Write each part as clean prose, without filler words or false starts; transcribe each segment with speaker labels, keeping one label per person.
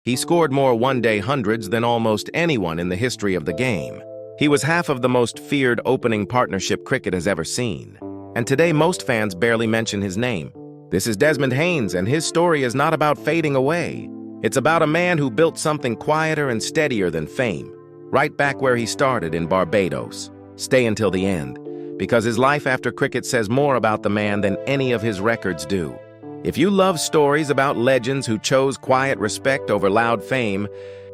Speaker 1: He scored more one-day hundreds than almost anyone in the history of the game. He was half of the most feared opening partnership cricket has ever seen. And today most fans barely mention his name. This is Desmond Haynes, and his story is not about fading away. It's about a man who built something quieter and steadier than fame, right back where he started in Barbados. Stay until the end, because his life after cricket says more about the man than any of his records do. If you love stories about legends who chose quiet respect over loud fame,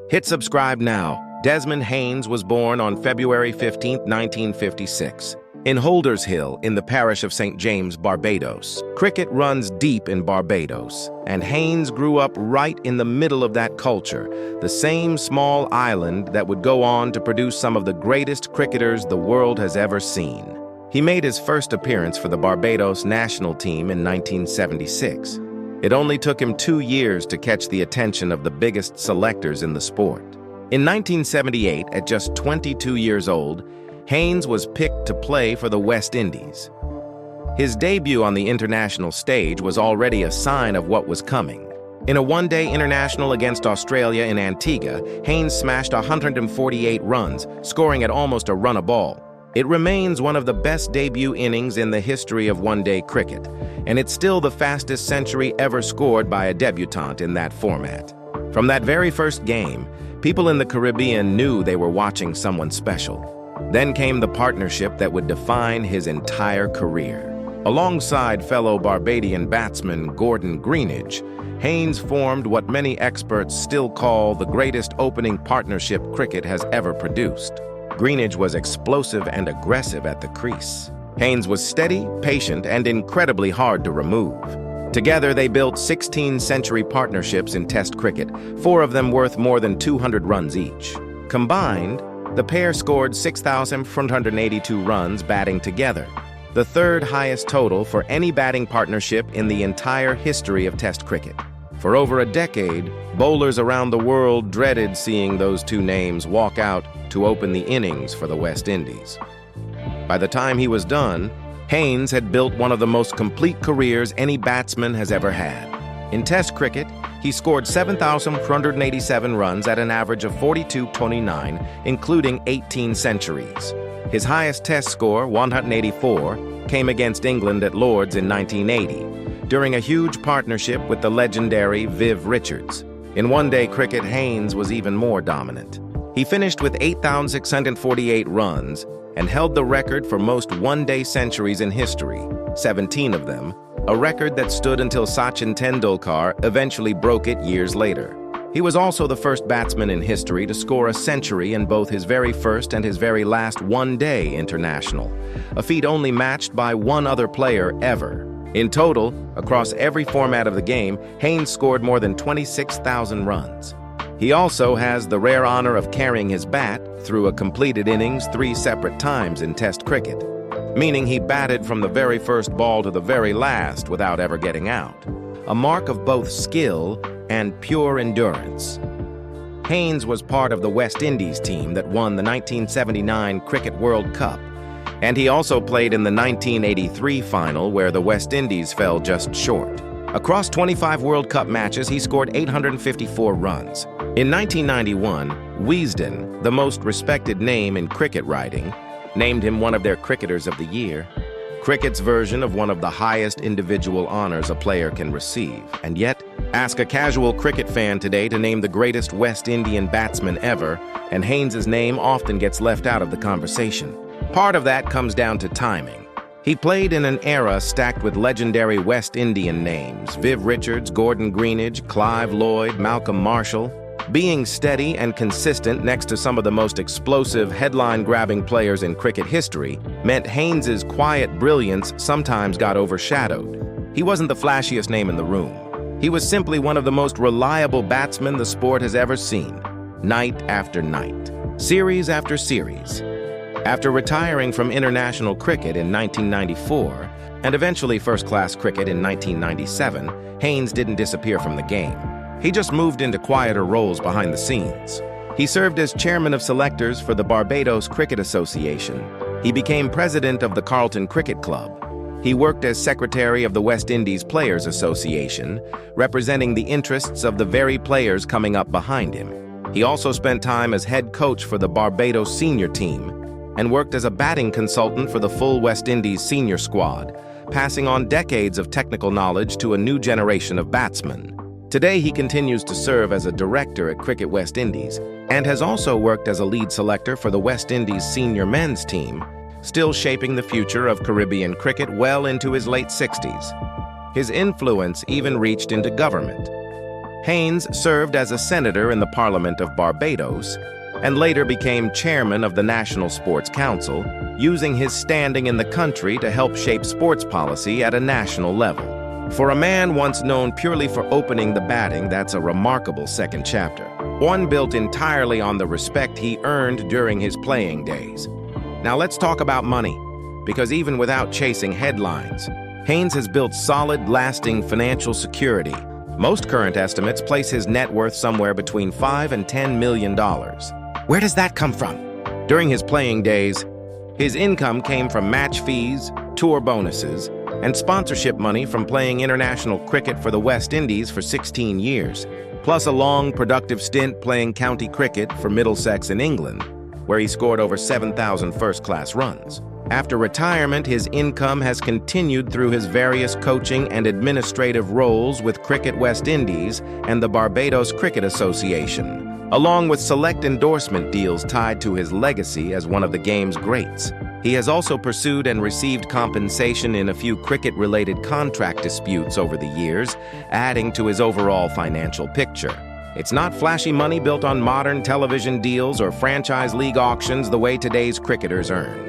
Speaker 1: hit subscribe now. Desmond Haynes was born on February 15, 1956, in Holders Hill in the parish of St. James, Barbados. Cricket runs deep in Barbados, and Haynes grew up right in the middle of that culture, the same small island that would go on to produce some of the greatest cricketers the world has ever seen. He made his first appearance for the Barbados national team in 1976. It only took him 2 years to catch the attention of the biggest selectors in the sport. In 1978, at just 22 years old, Haynes was picked to play for the West Indies. His debut on the international stage was already a sign of what was coming. In a one-day international against Australia in Antigua, Haynes smashed 148 runs, scoring at almost a run a ball. It remains one of the best debut innings in the history of one-day cricket, and it's still the fastest century ever scored by a debutant in that format. From that very first game, people in the Caribbean knew they were watching someone special. Then came the partnership that would define his entire career. Alongside fellow Barbadian batsman Gordon Greenidge, Haynes formed what many experts still call the greatest opening partnership cricket has ever produced. Greenidge was explosive and aggressive at the crease. Haynes was steady, patient, and incredibly hard to remove. Together, they built 16-century partnerships in Test cricket, 4 of them worth more than 200 runs each. Combined, the pair scored 6,482 runs batting together, the third highest total for any batting partnership in the entire history of Test cricket. For over a decade, bowlers around the world dreaded seeing those two names walk out to open the innings for the West Indies. By the time he was done, Haynes had built one of the most complete careers any batsman has ever had. In Test cricket, he scored 7,487 runs at an average of 42.29, including 18 centuries. His highest Test score, 184, came against England at Lord's in 1980, during a huge partnership with the legendary Viv Richards. In one-day cricket, Haynes was even more dominant. He finished with 8,648 runs and held the record for most one-day centuries in history, 17 of them, a record that stood until Sachin Tendulkar eventually broke it years later. He was also the first batsman in history to score a century in both his very first and his very last one-day international, a feat only matched by one other player ever. In total, across every format of the game, Haynes scored more than 26,000 runs. He also has the rare honor of carrying his bat through a completed innings 3 separate times in Test cricket, meaning he batted from the very first ball to the very last without ever getting out, a mark of both skill and pure endurance. Haynes was part of the West Indies team that won the 1979 Cricket World Cup, and he also played in the 1983 final where the West Indies fell just short. Across 25 World Cup matches, he scored 854 runs. In 1991, Wisden, the most respected name in cricket writing, named him one of their Cricketers of the Year, cricket's version of one of the highest individual honors a player can receive. And yet, ask a casual cricket fan today to name the greatest West Indian batsman ever, and Haynes's name often gets left out of the conversation. Part of that comes down to timing. He played in an era stacked with legendary West Indian names, Viv Richards, Gordon Greenidge, Clive Lloyd, Malcolm Marshall. Being steady and consistent next to some of the most explosive, headline-grabbing players in cricket history meant Haynes's quiet brilliance sometimes got overshadowed. He wasn't the flashiest name in the room. He was simply one of the most reliable batsmen the sport has ever seen, night after night, series after series. After retiring from international cricket in 1994 and eventually first-class cricket in 1997, Haynes didn't disappear from the game. He just moved into quieter roles behind the scenes. He served as chairman of selectors for the Barbados Cricket Association. He became president of the Carlton Cricket Club. He worked as secretary of the West Indies Players Association, representing the interests of the very players coming up behind him. He also spent time as head coach for the Barbados senior team and worked as a batting consultant for the full West Indies senior squad, passing on decades of technical knowledge to a new generation of batsmen. Today, he continues to serve as a director at Cricket West Indies and has also worked as a lead selector for the West Indies senior men's team, still shaping the future of Caribbean cricket well into his late 60s. His influence even reached into government. Haynes served as a senator in the Parliament of Barbados and later became chairman of the National Sports Council, using his standing in the country to help shape sports policy at a national level. For a man once known purely for opening the batting, that's a remarkable second chapter, one built entirely on the respect he earned during his playing days. Now let's talk about money, because even without chasing headlines, Haynes has built solid, lasting financial security. Most current estimates place his net worth somewhere between $5 and $10 million. Where does that come from? During his playing days, his income came from match fees, tour bonuses, and sponsorship money from playing international cricket for the West Indies for 16 years, plus a long, productive stint playing county cricket for Middlesex in England, where he scored over 7,000 first-class runs. After retirement, his income has continued through his various coaching and administrative roles with Cricket West Indies and the Barbados Cricket Association, along with select endorsement deals tied to his legacy as one of the game's greats. He has also pursued and received compensation in a few cricket-related contract disputes over the years, adding to his overall financial picture. It's not flashy money built on modern television deals or franchise league auctions the way today's cricketers earn.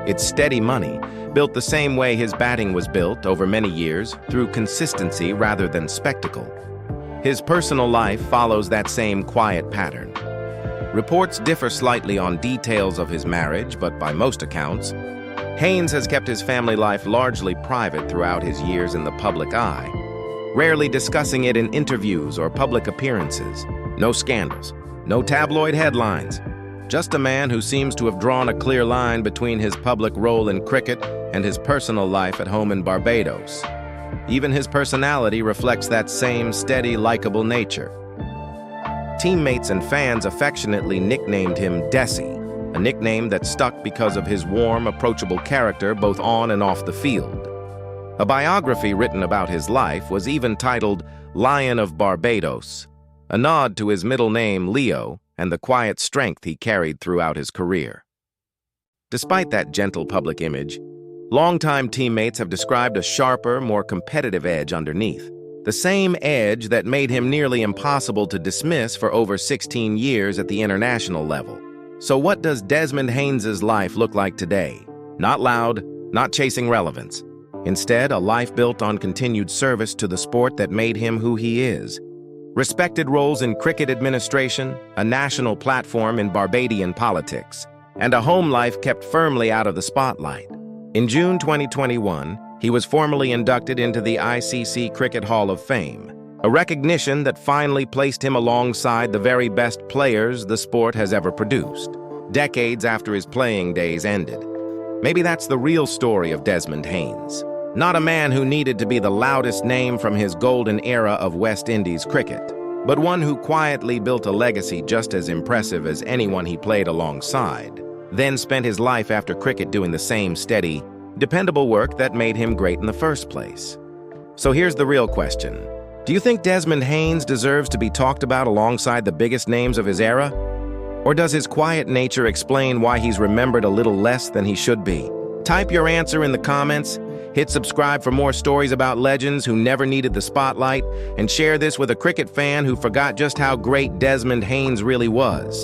Speaker 1: It's steady money, built the same way his batting was built over many years, through consistency rather than spectacle. His personal life follows that same quiet pattern. Reports differ slightly on details of his marriage, but by most accounts, Haynes has kept his family life largely private throughout his years in the public eye, rarely discussing it in interviews or public appearances. No scandals, no tabloid headlines. Just a man who seems to have drawn a clear line between his public role in cricket and his personal life at home in Barbados. Even his personality reflects that same steady, likable nature. Teammates and fans affectionately nicknamed him Desi, a nickname that stuck because of his warm, approachable character both on and off the field. A biography written about his life was even titled Lion of Barbados, a nod to his middle name, Leo, and the quiet strength he carried throughout his career. Despite that gentle public image, longtime teammates have described a sharper, more competitive edge underneath. The same edge that made him nearly impossible to dismiss for over 16 years at the international level. So what does Desmond Haynes' life look like today? Not loud, not chasing relevance. Instead, a life built on continued service to the sport that made him who he is. Respected roles in cricket administration, a national platform in Barbadian politics, and a home life kept firmly out of the spotlight. In June 2021, he was formally inducted into the ICC Cricket Hall of Fame, a recognition that finally placed him alongside the very best players the sport has ever produced, decades after his playing days ended. Maybe that's the real story of Desmond Haynes. Not a man who needed to be the loudest name from his golden era of West Indies cricket, but one who quietly built a legacy just as impressive as anyone he played alongside, then spent his life after cricket doing the same steady, dependable work that made him great in the first place. So here's the real question. Do you think Desmond Haynes deserves to be talked about alongside the biggest names of his era? Or does his quiet nature explain why he's remembered a little less than he should be? Type your answer in the comments. Hit subscribe for more stories about legends who never needed the spotlight, and share this with a cricket fan who forgot just how great Desmond Haynes really was.